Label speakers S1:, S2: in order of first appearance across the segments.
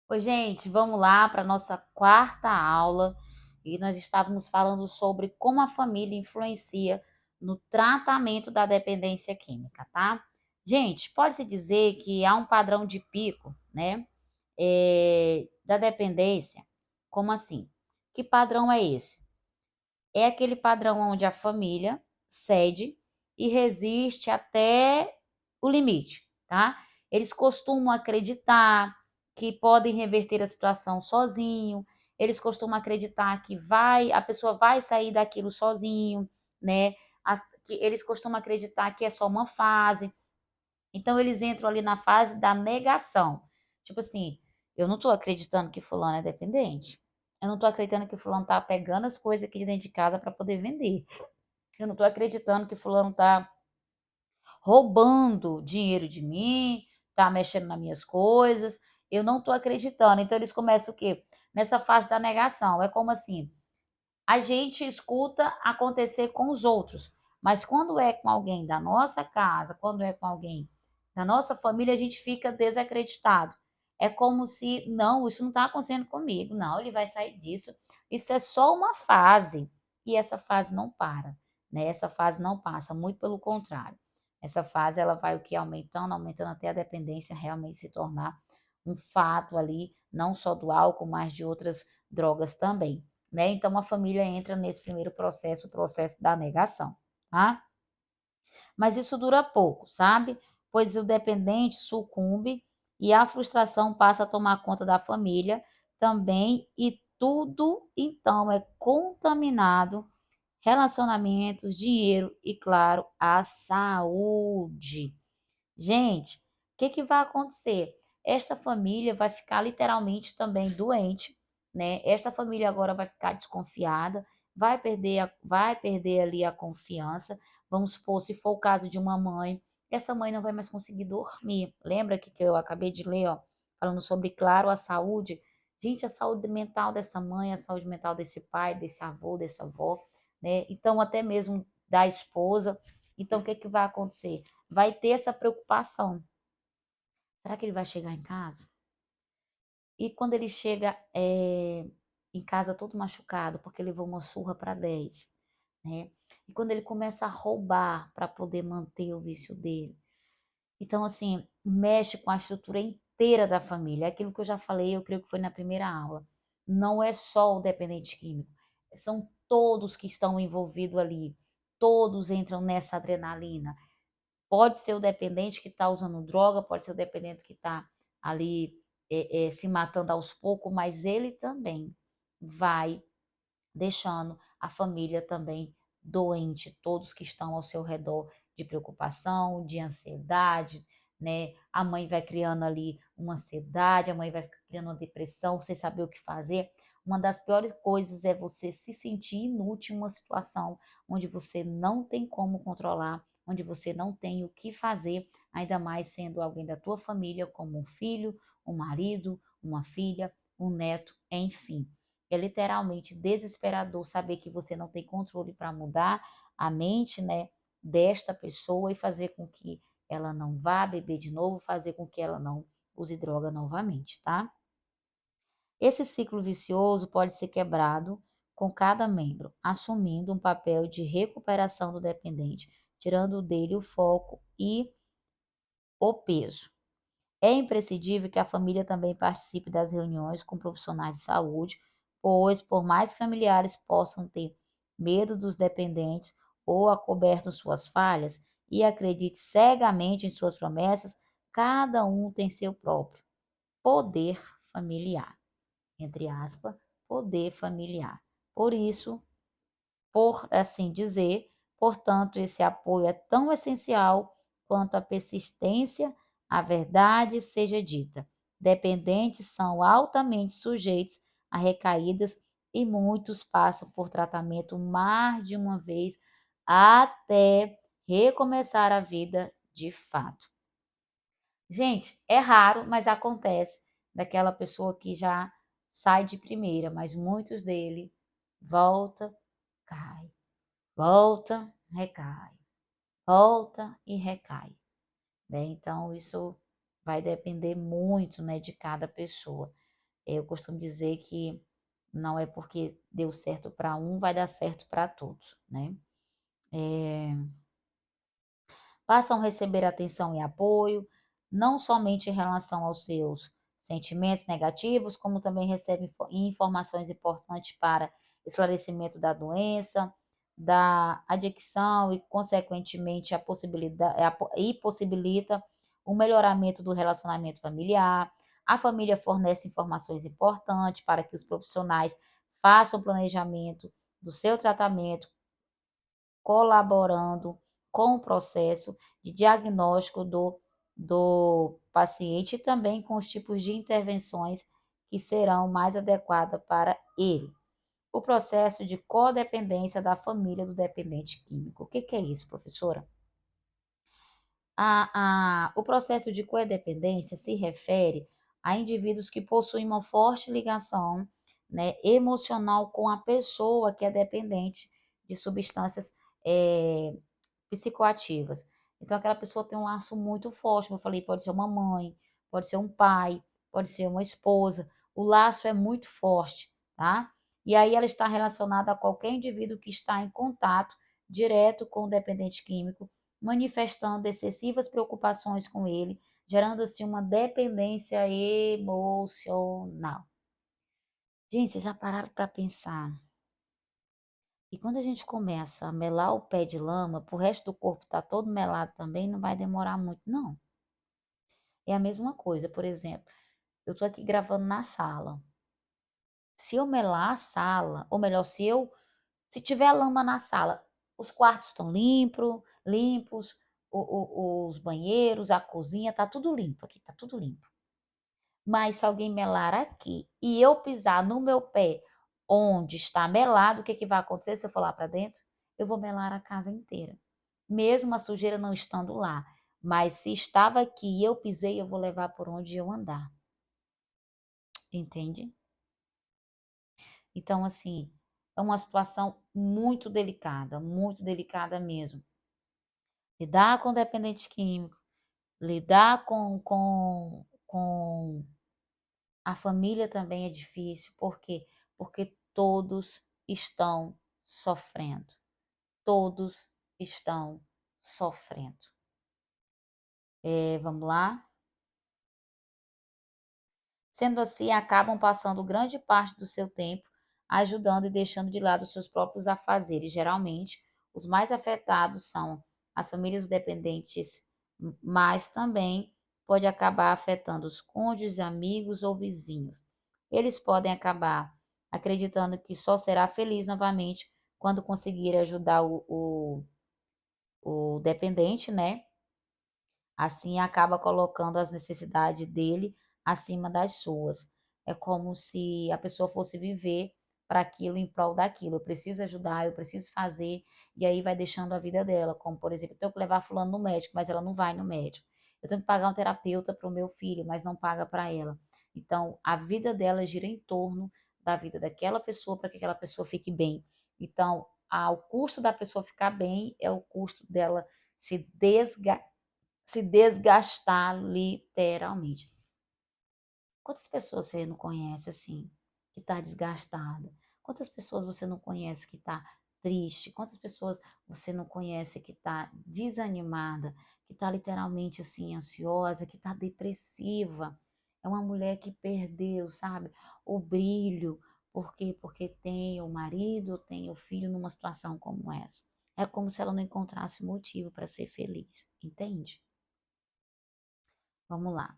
S1: Oi, gente, vamos lá para a nossa quarta aula e nós estávamos falando sobre como a família influencia no tratamento da dependência química, tá? Gente, pode-se dizer que há um padrão de pico, né, da dependência. Como assim? Que padrão é esse? É aquele padrão onde a família cede e resiste até o limite, tá? Eles costumam acreditar que podem reverter a situação sozinho, eles costumam acreditar que a pessoa vai sair daquilo sozinho, né? Que eles costumam acreditar que é só uma fase. Então eles entram ali na fase da negação. Tipo assim, eu não tô acreditando que fulano é dependente. Eu não tô acreditando que fulano tá pegando as coisas aqui de dentro de casa para poder vender. Eu não tô acreditando que fulano tá roubando dinheiro de mim, tá mexendo nas minhas coisas. Eu não tô acreditando. Então eles começam o quê? Nessa fase da negação. É como assim, a gente escuta acontecer com os outros, mas quando é com alguém da nossa casa, quando é com alguém da nossa família, a gente fica desacreditado. É como se, não, isso não está acontecendo comigo, não, ele vai sair disso. Isso é só uma fase, e essa fase não para, né? Essa fase não passa, muito pelo contrário. Essa fase ela vai o que aumentando, aumentando até a dependência realmente se tornar um fato ali, não só do álcool, mas de outras drogas também, né? Então a família entra nesse primeiro processo, o processo da negação, tá? Mas isso dura pouco, sabe? Pois o dependente sucumbe e a frustração passa a tomar conta da família também e tudo então é contaminado, relacionamentos, dinheiro e claro, a saúde. Gente, o que vai acontecer? Esta família vai ficar literalmente também doente, né? Esta família agora vai ficar desconfiada, vai perder ali a confiança. Vamos supor, se for o caso de uma mãe, essa mãe não vai mais conseguir dormir. Lembra que eu acabei de ler, ó, falando sobre, claro, a saúde. Gente, a saúde mental dessa mãe, a saúde mental desse pai, desse avô, dessa avó, né? Então, até mesmo da esposa. Então, o que vai acontecer? Vai ter essa preocupação. Será que ele vai chegar em casa? E quando ele chega em casa todo machucado, porque levou uma surra para 10, né? E quando ele começa a roubar para poder manter o vício dele. Então, assim, mexe com a estrutura inteira da família. É aquilo que eu já falei, eu creio que foi na primeira aula. Não é só o dependente químico, são todos que estão envolvidos ali. Todos entram nessa adrenalina. Pode ser o dependente que está usando droga, pode ser o dependente que está ali se matando aos poucos, mas ele também vai deixando a família também doente, todos que estão ao seu redor de preocupação, de ansiedade, né? A mãe vai criando ali uma ansiedade, a mãe vai criando uma depressão, sem saber o que fazer. Uma das piores coisas é você se sentir inútil em uma situação onde você não tem como controlar, onde você não tem o que fazer, ainda mais sendo alguém da tua família, como um filho, um marido, uma filha, um neto, enfim. É literalmente desesperador saber que você não tem controle para mudar a mente, né, desta pessoa e fazer com que ela não vá beber de novo, fazer com que ela não use droga novamente, tá? Esse ciclo vicioso pode ser quebrado com cada membro, assumindo um papel de recuperação do dependente, tirando dele o foco e o peso. É imprescindível que a família também participe das reuniões com profissionais de saúde, pois, por mais que familiares possam ter medo dos dependentes ou acobertam suas falhas e acredite cegamente em suas promessas, cada um tem seu próprio poder familiar, entre aspas, poder familiar. Por isso, por assim dizer, portanto, esse apoio é tão essencial quanto a persistência, a verdade seja dita. Dependentes são altamente sujeitos a recaídas e muitos passam por tratamento mais de uma vez até recomeçar a vida de fato. Gente, é raro, mas acontece daquela pessoa que já sai de primeira, mas muitos dele volta, cai, volta, recai, volta e recai, né? Então, isso vai depender muito, né, de cada pessoa. Eu costumo dizer que não é porque deu certo para um, vai dar certo para todos, né? Passam a receber atenção e apoio, não somente em relação aos seus sentimentos negativos, como também recebem informações importantes para esclarecimento da doença, da adicção e, consequentemente, a possibilidade, e possibilita o melhoramento do relacionamento familiar. A família fornece informações importantes para que os profissionais façam o planejamento do seu tratamento, colaborando com o processo de diagnóstico do paciente e também com os tipos de intervenções que serão mais adequadas para ele. O processo de codependência da família do dependente químico. O que é isso, professora? O processo de codependência se refere a indivíduos que possuem uma forte ligação, né, emocional com a pessoa que é dependente de substâncias é, psicoativas. Então, aquela pessoa tem um laço muito forte, como eu falei, pode ser uma mãe, pode ser um pai, pode ser uma esposa. O laço é muito forte, tá? E aí ela está relacionada a qualquer indivíduo que está em contato direto com o dependente químico, manifestando excessivas preocupações com ele, gerando assim uma dependência emocional. Gente, vocês já pararam para pensar? E quando a gente começa a melar o pé de lama, pro resto do corpo tá todo melado também, não vai demorar muito, não. É a mesma coisa, por exemplo, eu tô aqui gravando na sala. Se eu melar a sala, ou melhor, se tiver lama na sala, os quartos estão limpos, os banheiros, a cozinha, tá tudo limpo aqui, tá tudo limpo. Mas se alguém melar aqui e eu pisar no meu pé onde está melado, o que que vai acontecer se eu for lá para dentro? Eu vou melar a casa inteira. Mesmo a sujeira não estando lá. Mas se estava aqui e eu pisei, eu vou levar por onde eu andar. Entende? Então, assim, é uma situação muito delicada mesmo. Lidar com dependente químico, lidar com a família também é difícil. Por quê? Porque todos estão sofrendo. Todos estão sofrendo. Vamos lá? Sendo assim, acabam passando grande parte do seu tempo ajudando e deixando de lado os seus próprios afazeres. Geralmente, os mais afetados são as famílias dependentes, mas também pode acabar afetando os cônjuges, amigos ou vizinhos. Eles podem acabar acreditando que só será feliz novamente quando conseguir ajudar o dependente, né? Assim acaba colocando as necessidades dele acima das suas. É como se a pessoa fosse viver para aquilo em prol daquilo. Eu preciso ajudar, eu preciso fazer, e aí vai deixando a vida dela. Como, por exemplo, eu tenho que levar fulano no médico, mas ela não vai no médico. Eu tenho que pagar um terapeuta para o meu filho, mas não paga para ela. Então, a vida dela gira em torno da vida daquela pessoa para que aquela pessoa fique bem. Então, o custo da pessoa ficar bem é o custo dela se desgastar literalmente. Quantas pessoas você não conhece assim, que está desgastada? Quantas pessoas você não conhece que está triste? Quantas pessoas você não conhece que está desanimada, que está literalmente assim ansiosa, que está depressiva? É uma mulher que perdeu, sabe, o brilho. Por quê? Porque tem o marido, tem o filho numa situação como essa. É como se ela não encontrasse motivo para ser feliz, entende? Vamos lá.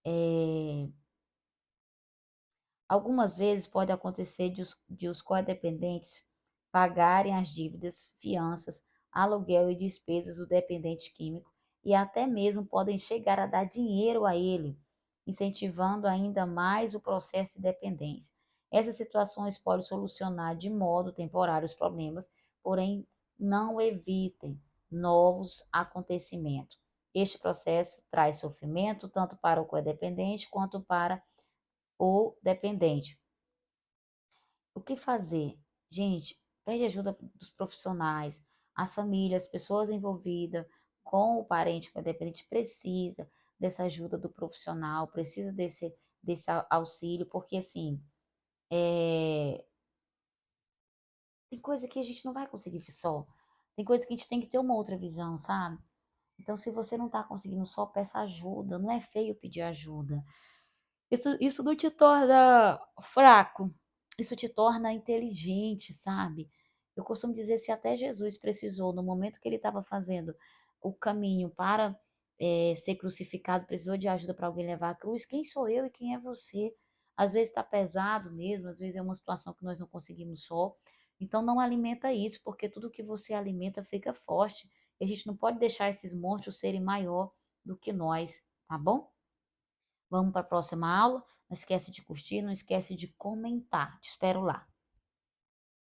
S1: É, algumas vezes pode acontecer de os codependentes pagarem as dívidas, fianças, aluguel e despesas do dependente químico e até mesmo podem chegar a dar dinheiro a ele, incentivando ainda mais o processo de dependência. Essas situações podem solucionar de modo temporário os problemas, porém não evitem novos acontecimentos. Este processo traz sofrimento tanto para o codependente quanto para o dependente. O que fazer? Gente, pede ajuda dos profissionais, as famílias, as pessoas envolvidas com o parente com o dependente precisa dessa ajuda do profissional, precisa desse auxílio, porque assim, é, tem coisa que a gente não vai conseguir só. Tem coisa que a gente tem que ter uma outra visão, sabe? Então, se você não tá conseguindo só, peça ajuda. Não é feio pedir ajuda. Isso não te torna fraco. Isso te torna inteligente, sabe? Eu costumo dizer, se até Jesus precisou, no momento que ele estava fazendo o caminho para ser crucificado, precisou de ajuda para alguém levar a cruz, quem sou eu e quem é você? Às vezes está pesado mesmo, às vezes é uma situação que nós não conseguimos só. Então não alimenta isso, porque tudo que você alimenta fica forte. E a gente não pode deixar esses monstros serem maior do que nós, tá bom? Vamos para a próxima aula. Não esquece de curtir, não esquece de comentar. Te espero lá.